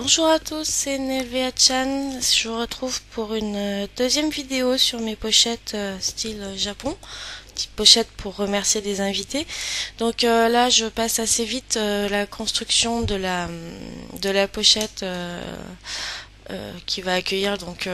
Bonjour à tous, c'est Nelvea-chan. Je vous retrouve pour une deuxième vidéo sur mes pochettes style Japon. Petite pochette pour remercier des invités. Donc là, je passe assez vite la construction de la pochette qui va accueillir donc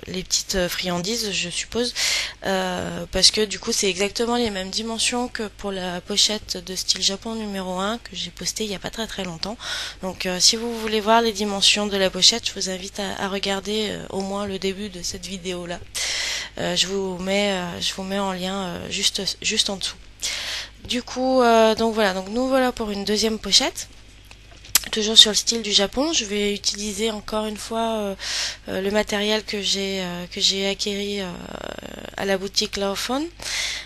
les petites friandises, je suppose, parce que du coup c'est exactement les mêmes dimensions que pour la pochette de style Japon numéro 1 que j'ai posté il y a pas très longtemps. Donc si vous voulez voir les dimensions de la pochette, je vous invite à regarder au moins le début de cette vidéo là. Je vous mets en lien juste en dessous. Du coup donc voilà, donc nous voilà pour une deuxième pochette. Toujours sur le style du Japon, je vais utiliser encore une fois le matériel que j'ai acquéri à la boutique Laophone.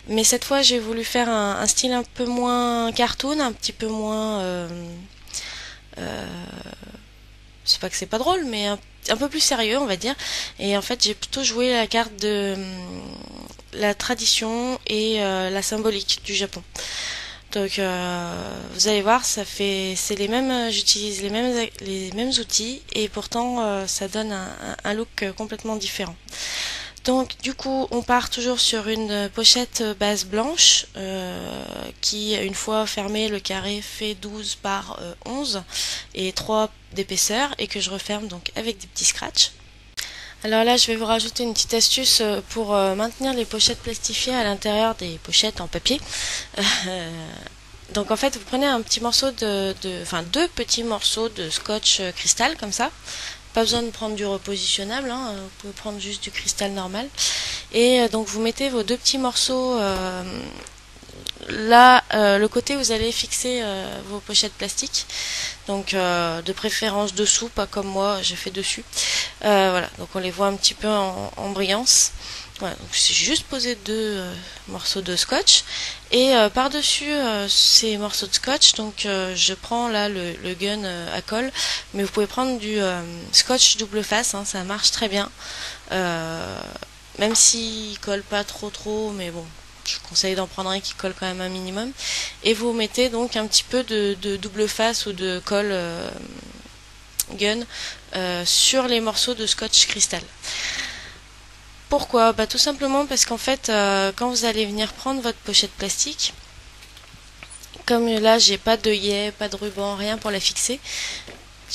Mais cette fois, j'ai voulu faire un style un peu moins cartoon, un petit peu moins... c'est pas que c'est pas drôle, mais un peu plus sérieux, on va dire. Et en fait, j'ai plutôt joué la carte de la tradition et la symbolique du Japon. Donc vous allez voir, c'est les mêmes, j'utilise les mêmes outils et pourtant ça donne un look complètement différent. Donc du coup, on part toujours sur une pochette base blanche qui, une fois fermée, le carré fait 12 par 11 et 3 d'épaisseur et que je referme donc avec des petits scratchs. Alors là, je vais vous rajouter une petite astuce pour maintenir les pochettes plastifiées à l'intérieur des pochettes en papier. Donc en fait, vous prenez un petit morceau deux petits morceaux de scotch cristal comme ça. Pas besoin de prendre du repositionnable, hein, vous pouvez prendre juste du cristal normal. Et donc vous mettez vos deux petits morceaux là, le côté où vous allez fixer vos pochettes plastiques. Donc de préférence dessous, pas comme moi j'ai fait dessus. Voilà, donc on les voit un petit peu en brillance. Voilà, donc j'ai juste posé deux morceaux de scotch et par-dessus ces morceaux de scotch, donc je prends là le gun à colle, mais vous pouvez prendre du scotch double face, hein, ça marche très bien, même s'il colle pas trop, mais bon, je conseille d'en prendre un qui colle quand même un minimum. Et vous mettez donc un petit peu de double face ou de colle gun sur les morceaux de scotch cristal. Pourquoi? Bah tout simplement parce qu'en fait quand vous allez venir prendre votre pochette plastique, comme là j'ai pas d'œillet, pas de ruban, rien pour la fixer,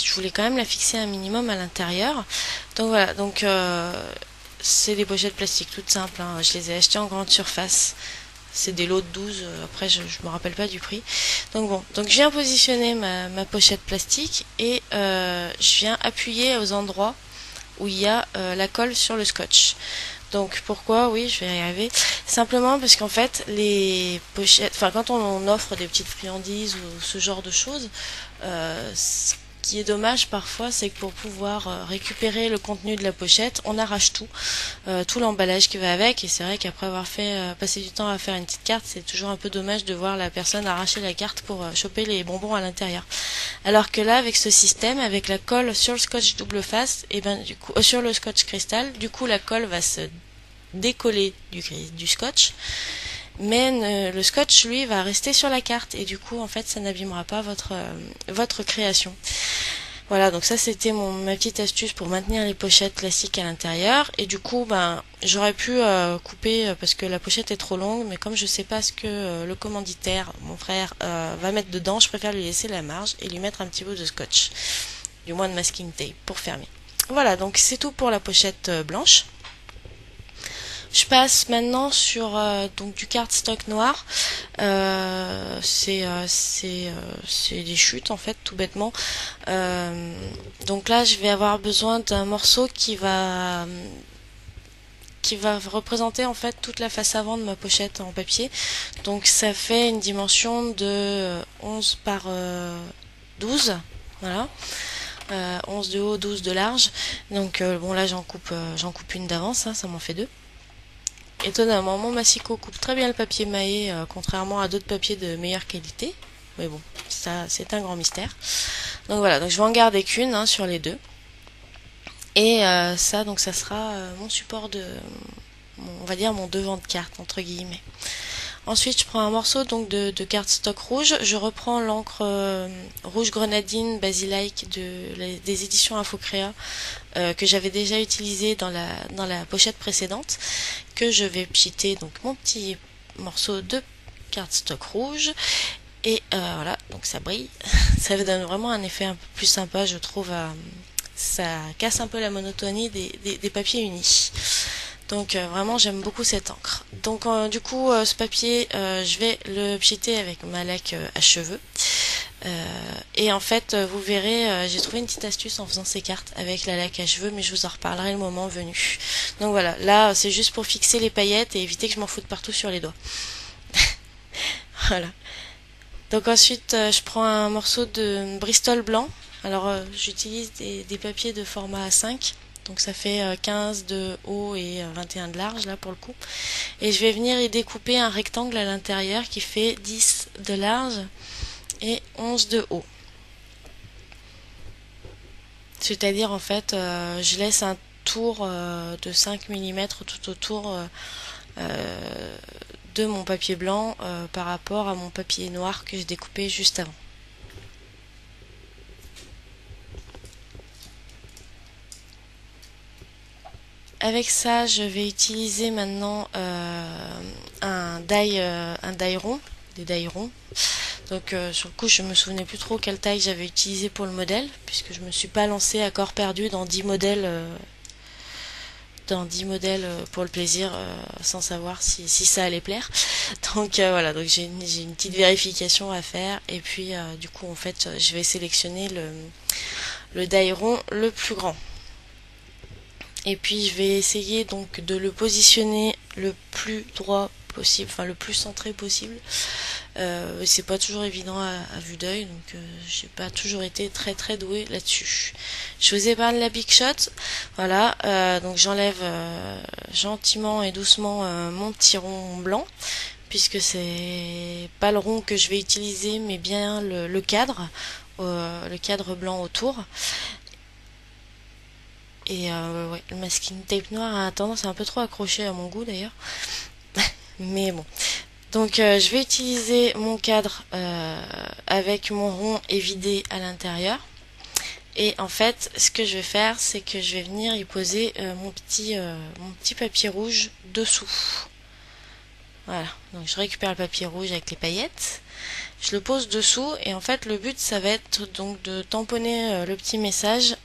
je voulais quand même la fixer un minimum à l'intérieur. Donc voilà, donc c'est des pochettes plastiques toutes simples, hein. Je les ai achetées en grande surface. C'est des lots de 12, après je me rappelle pas du prix. Donc bon, donc je viens positionner ma pochette plastique et je viens appuyer aux endroits où il y a la colle sur le scotch. Donc pourquoi? Oui, je vais y arriver. Simplement parce qu'en fait, les pochettes, enfin quand on offre des petites friandises ou ce genre de choses, ce qui est dommage parfois, c'est que pour pouvoir récupérer le contenu de la pochette, on arrache tout l'emballage qui va avec. Et c'est vrai qu'après avoir passé du temps à faire une petite carte, c'est toujours un peu dommage de voir la personne arracher la carte pour choper les bonbons à l'intérieur. Alors que là, avec ce système, avec la colle sur le scotch double face, et ben du coup sur le scotch cristal, du coup la colle va se décoller du scotch, mais le scotch lui va rester sur la carte et du coup en fait ça n'abîmera pas votre création. Voilà, donc ça c'était ma petite astuce pour maintenir les pochettes classiques à l'intérieur. Et du coup, ben j'aurais pu couper parce que la pochette est trop longue, mais comme je sais pas ce que le commanditaire, mon frère, va mettre dedans, je préfère lui laisser la marge et lui mettre un petit peu de scotch, du moins de masking tape pour fermer. Voilà, donc c'est tout pour la pochette blanche. Je passe maintenant sur donc du cardstock noir. C'est des chutes en fait, tout bêtement. Donc là, je vais avoir besoin d'un morceau qui va représenter en fait toute la face avant de ma pochette en papier. Donc ça fait une dimension de 11 par 12. Voilà. 11 de haut, 12 de large. Donc bon là j'en coupe une d'avance, hein, ça m'en fait deux. Étonnamment, mon massicot coupe très bien le papier maillé, contrairement à d'autres papiers de meilleure qualité. Mais bon, ça c'est un grand mystère. Donc voilà, donc je vais en garder qu'une hein, sur les deux. Et ça, donc ça sera mon support on va dire mon devant de carte entre guillemets. Ensuite, je prends un morceau donc de cardstock rouge. Je reprends l'encre rouge grenadine Basilike des éditions Infocréa que j'avais déjà utilisé dans la pochette précédente, que je vais pchiter donc mon petit morceau de cardstock rouge. Et voilà, donc ça brille. Ça donne vraiment un effet un peu plus sympa, je trouve. Ça casse un peu la monotonie des papiers unis. Donc vraiment j'aime beaucoup cette encre. Donc du coup ce papier je vais le pchiter avec ma laque à cheveux. Et en fait vous verrez j'ai trouvé une petite astuce en faisant ces cartes avec la laque à cheveux, mais je vous en reparlerai le moment venu. Donc voilà, là c'est juste pour fixer les paillettes et éviter que je m'en foute partout sur les doigts. Voilà. Donc ensuite je prends un morceau de Bristol blanc. Alors j'utilise des papiers de format A5. Donc ça fait 15 de haut et 21 de large là pour le coup. Et je vais venir y découper un rectangle à l'intérieur qui fait 10 de large et 11 de haut. C'est-à-dire en fait je laisse un tour de 5 mm tout autour de mon papier blanc par rapport à mon papier noir que j'ai découpé juste avant. Avec ça, je vais utiliser maintenant un die rond, des die ronds. Donc sur le coup, je me souvenais plus trop quelle taille j'avais utilisé pour le modèle, puisque je me suis pas lancée à corps perdu dans 10 modèles, pour le plaisir, sans savoir si ça allait plaire. Donc voilà, donc j'ai une petite vérification à faire, et puis du coup en fait, je vais sélectionner le die rond le plus grand. Et puis je vais essayer donc de le positionner le plus droit possible, enfin le plus centré possible. C'est pas toujours évident à vue d'œil, donc j'ai pas toujours été très douée là-dessus. Je vous épargne la Big Shot. Voilà, donc j'enlève gentiment et doucement mon petit rond blanc, puisque c'est pas le rond que je vais utiliser, mais bien le cadre blanc autour. Et ouais, le masking tape noir a tendance à un peu trop accrocher à mon goût d'ailleurs. Mais bon. Donc je vais utiliser mon cadre avec mon rond évidé à l'intérieur. Et en fait, ce que je vais faire, c'est que je vais venir y poser mon petit papier rouge dessous. Voilà, donc je récupère le papier rouge avec les paillettes. Je le pose dessous et en fait le but ça va être donc de tamponner le petit message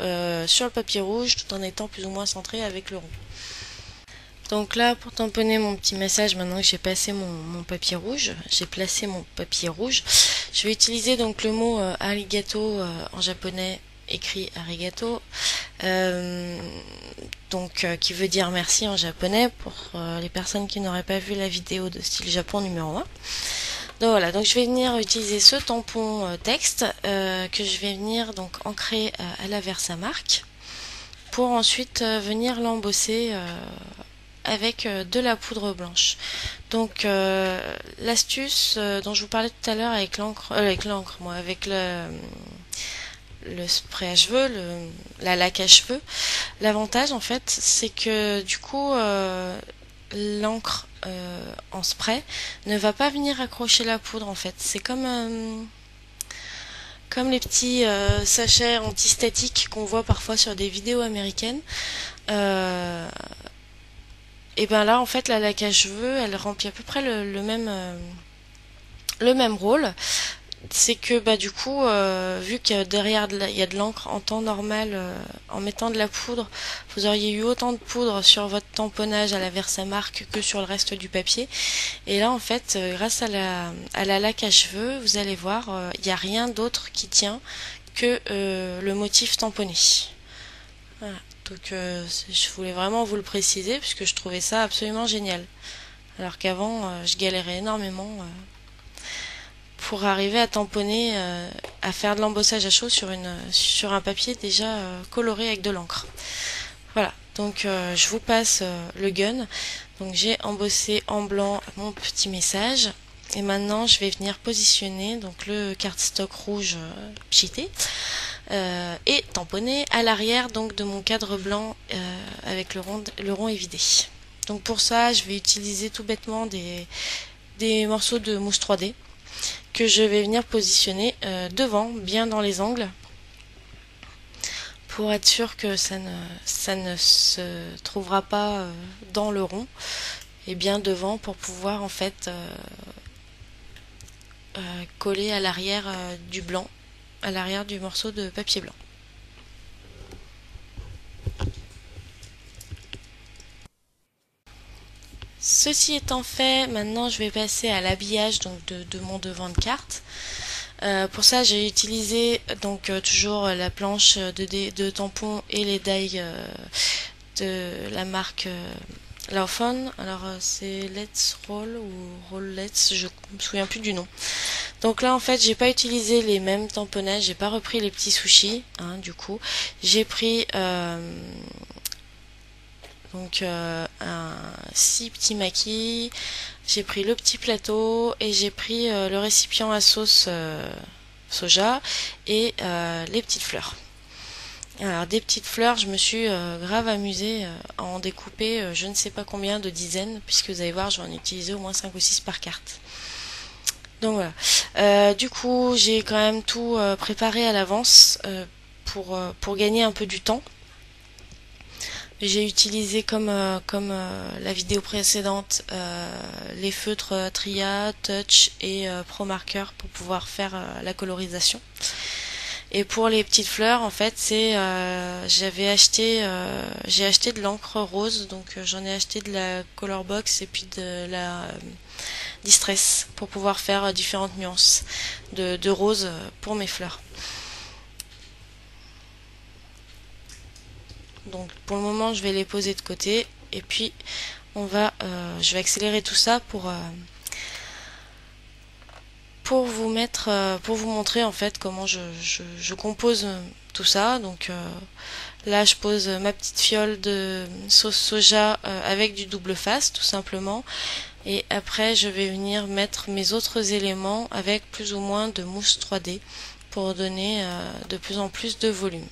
sur le papier rouge tout en étant plus ou moins centré avec le rond. Donc là pour tamponner mon petit message, maintenant que j'ai passé mon papier rouge, j'ai placé mon papier rouge, je vais utiliser donc le mot arigato en japonais écrit arigato, qui veut dire merci en japonais pour les personnes qui n'auraient pas vu la vidéo de style Japon numéro 1. Donc voilà, donc je vais venir utiliser ce tampon texte que je vais venir donc ancrer à la Versamark pour ensuite venir l'embosser avec de la poudre blanche. Donc l'astuce dont je vous parlais tout à l'heure avec avec le spray à cheveux, la laque à cheveux, l'avantage en fait c'est que du coup l'encre en spray ne va pas venir accrocher la poudre en fait. C'est comme les petits sachets antistatiques qu'on voit parfois sur des vidéos américaines. Et ben là en fait la laque à cheveux elle remplit à peu près le même rôle. C'est que bah du coup vu que derrière il y a de l'encre en temps normal, en mettant de la poudre vous auriez eu autant de poudre sur votre tamponnage à la Versamark que sur le reste du papier, et là en fait grâce à la laque à cheveux vous allez voir il n'y a rien d'autre qui tient que le motif tamponné. Voilà, donc je voulais vraiment vous le préciser puisque je trouvais ça absolument génial, alors qu'avant je galérais énormément pour arriver à tamponner, à faire de l'embossage à chaud sur un papier déjà coloré avec de l'encre. Voilà, donc je vous passe le gun. Donc j'ai embossé en blanc mon petit message. Et maintenant je vais venir positionner donc le cardstock rouge pchité et tamponner à l'arrière donc de mon cadre blanc avec le rond évidé. Donc pour ça je vais utiliser tout bêtement des des morceaux de mousse 3D que je vais venir positionner devant, bien dans les angles, pour être sûr que ça ne se trouvera pas dans le rond, et bien devant pour pouvoir en fait coller à l'arrière du blanc, à l'arrière du morceau de papier blanc. Ceci étant fait, maintenant je vais passer à l'habillage donc de mon devant de carte. Pour ça, j'ai utilisé donc toujours la planche de tampons et les die de la marque Laufon. Alors c'est Let's Roll ou Roll Let's, je me souviens plus du nom. Donc là en fait j'ai pas utilisé les mêmes tamponnages, j'ai pas repris les petits sushis, hein, du coup j'ai pris donc 6 petits maquis, j'ai pris le petit plateau et j'ai pris le récipient à sauce soja et les petites fleurs. Alors des petites fleurs, je me suis grave amusée à en découper je ne sais pas combien de dizaines, puisque vous allez voir je vais en utiliser au moins 5 ou 6 par carte. Donc voilà. Du coup j'ai quand même tout préparé à l'avance pour gagner un peu du temps. J'ai utilisé comme la vidéo précédente les feutres Tria, Touch et Pro Marker pour pouvoir faire la colorisation. Et pour les petites fleurs, en fait, j'ai acheté de l'encre rose, donc j'en ai acheté de la Color Box et puis de la Distress pour pouvoir faire différentes nuances de rose pour mes fleurs. Donc pour le moment je vais les poser de côté et puis je vais accélérer tout ça pour vous montrer en fait comment je compose tout ça. Donc là je pose ma petite fiole de sauce soja avec du double face tout simplement, et après je vais venir mettre mes autres éléments avec plus ou moins de mousse 3D pour donner de plus en plus de volume.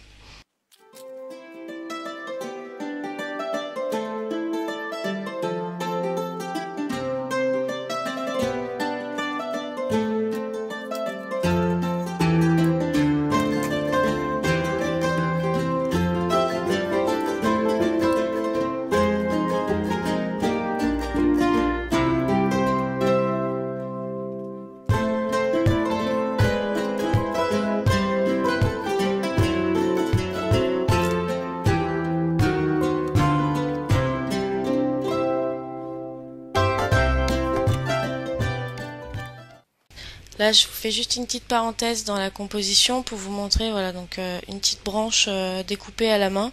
Là, je vous fais juste une petite parenthèse dans la composition pour vous montrer, voilà, donc une petite branche découpée à la main.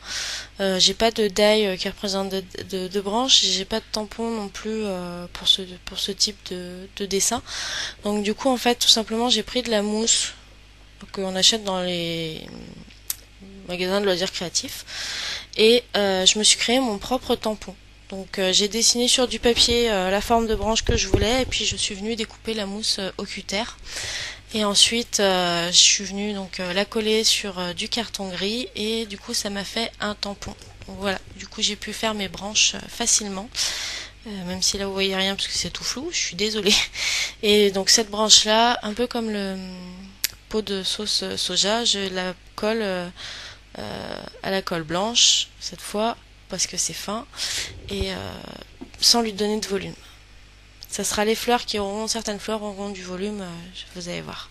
J'ai pas de die qui représente de branche, j'ai pas de tampon non plus pour ce type de dessin. Donc du coup, en fait, tout simplement, j'ai pris de la mousse qu'on achète dans les magasins de loisirs créatifs et je me suis créé mon propre tampon. Donc j'ai dessiné sur du papier la forme de branche que je voulais, et puis je suis venue découper la mousse au cutter. Et ensuite je suis venue donc la coller sur du carton gris, et du coup ça m'a fait un tampon. Donc voilà, du coup j'ai pu faire mes branches facilement. Même si là vous voyez rien parce que c'est tout flou, je suis désolée. Et donc cette branche là, un peu comme le pot de sauce soja, je la colle à la colle blanche cette fois, parce que c'est fin, et sans lui donner de volume. Ça sera les fleurs qui auront, certaines fleurs auront du volume, vous allez voir.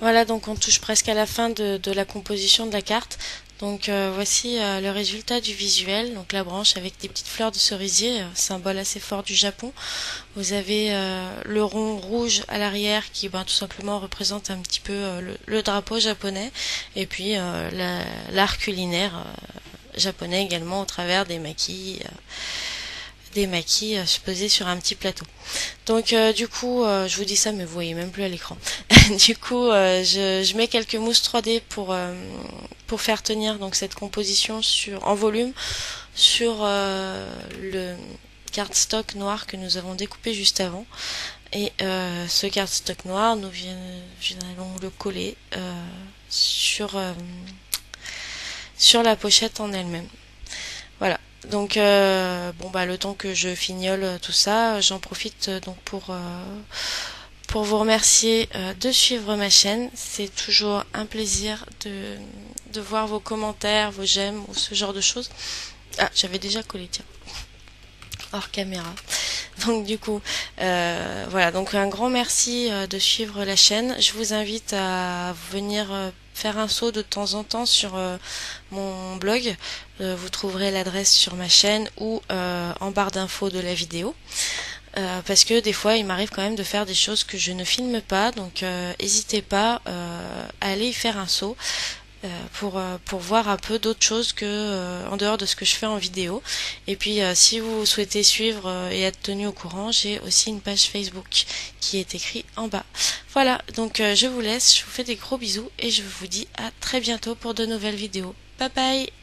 Voilà, donc on touche presque à la fin de la composition de la carte. Donc voici le résultat du visuel. Donc la branche avec des petites fleurs de cerisier, symbole assez fort du Japon. Vous avez le rond rouge à l'arrière qui tout simplement représente un petit peu le drapeau japonais. Et puis l'art culinaire japonais également au travers des maquis. Posés sur un petit plateau. Donc du coup, je vous dis ça, mais vous voyez même plus à l'écran. Du coup, je mets quelques mousses 3D pour faire tenir donc cette composition en volume sur le cardstock noir que nous avons découpé juste avant. Et ce cardstock noir, nous allons le coller sur la pochette en elle-même. Voilà. Donc le temps que je fignole tout ça, j'en profite donc pour vous remercier de suivre ma chaîne. C'est toujours un plaisir de voir vos commentaires, vos j'aime ou ce genre de choses. Ah, j'avais déjà collé, tiens, hors caméra. Donc du coup, voilà, donc un grand merci de suivre la chaîne. Je vous invite à venir faire un saut de temps en temps sur mon blog. Vous trouverez l'adresse sur ma chaîne ou en barre d'infos de la vidéo. Parce que des fois il m'arrive quand même de faire des choses que je ne filme pas, donc n'hésitez pas à aller y faire un saut. Pour voir un peu d'autres choses que en dehors de ce que je fais en vidéo. Et puis si vous souhaitez suivre et être tenu au courant, j'ai aussi une page Facebook qui est écrite en bas. Voilà, donc je vous laisse, je vous fais des gros bisous et je vous dis à très bientôt pour de nouvelles vidéos. Bye bye.